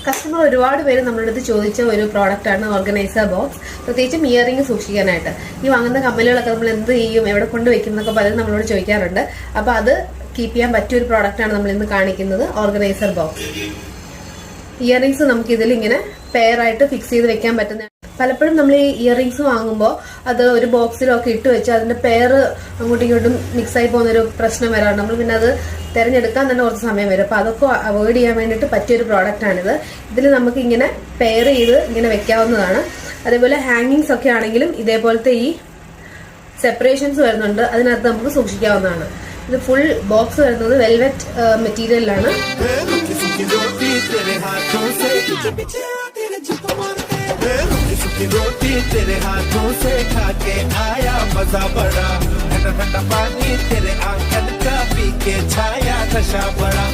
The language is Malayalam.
കസ്റ്റമർ ഒരുപാട് പേര് നമ്മുടെ അടുത്ത് ചോദിച്ച ഒരു പ്രോഡക്റ്റാണ് ഓർഗനൈസർ ബോക്സ്. പ്രത്യേകിച്ചും ഇയറിംഗ് സൂക്ഷിക്കാനായിട്ട്. ഈ വാങ്ങുന്ന കമ്മലുകളൊക്കെ നമ്മൾ എന്ത് ചെയ്യും, എവിടെ കൊണ്ട് വെക്കും എന്നൊക്കെ പലരും നമ്മളോട് ചോദിക്കാറുണ്ട്. അപ്പോൾ അത് കീപ്പ് ചെയ്യാൻ പറ്റിയ ഒരു പ്രോഡക്റ്റാണ് നമ്മൾ ഇന്ന് കാണിക്കുന്നത്, ഓർഗനൈസർ ബോക്സ്. ഇയറിംഗ്സ് നമുക്ക് ഇതിൽ ഇങ്ങനെ പെയർ ആയിട്ട് ഫിക്സ് ചെയ്ത് വെക്കാൻ പറ്റുന്ന. പലപ്പോഴും നമ്മൾ ഈ ഇയറിംഗ്സ് വാങ്ങുമ്പോൾ അത് ഒരു ബോക്സിലൊക്കെ ഇട്ട് വെച്ച് അതിന്റെ പെയർ അങ്ങോട്ടും ഇങ്ങോട്ടും മിക്സ് ആയി പോകുന്നൊരു പ്രശ്നം വരാറുണ്ട്. നമ്മൾ പിന്നെ അത് തിരഞ്ഞെടുക്കാൻ തന്നെ കുറച്ച് സമയം വരും. അപ്പോൾ അതൊക്കെ അവോയ്ഡ് ചെയ്യാൻ വേണ്ടിയിട്ട് പറ്റിയൊരു പ്രോഡക്റ്റാണിത്. ഇതിൽ നമുക്ക് ഇങ്ങനെ പെയർ ചെയ്ത് ഇങ്ങനെ വെക്കാവുന്നതാണ്. അതേപോലെ ഹാങ്ങിങ്സ് ഒക്കെ ആണെങ്കിലും ഇതേപോലത്തെ ഈ സെപ്പറേഷൻസ് വരുന്നുണ്ട്, അതിനകത്ത് നമുക്ക് സൂക്ഷിക്കാവുന്നതാണ്. ഇത് ഫുൾ ബോക്സ് വരുന്നത് വെൽവെറ്റ് മെറ്റീരിയലിലാണ്. रोटी तेरे हाथों से खा के आया मजा बड़ा, ठंडा ठंडा पानी तेरे आंगन का पी के छाया नशा बड़ा.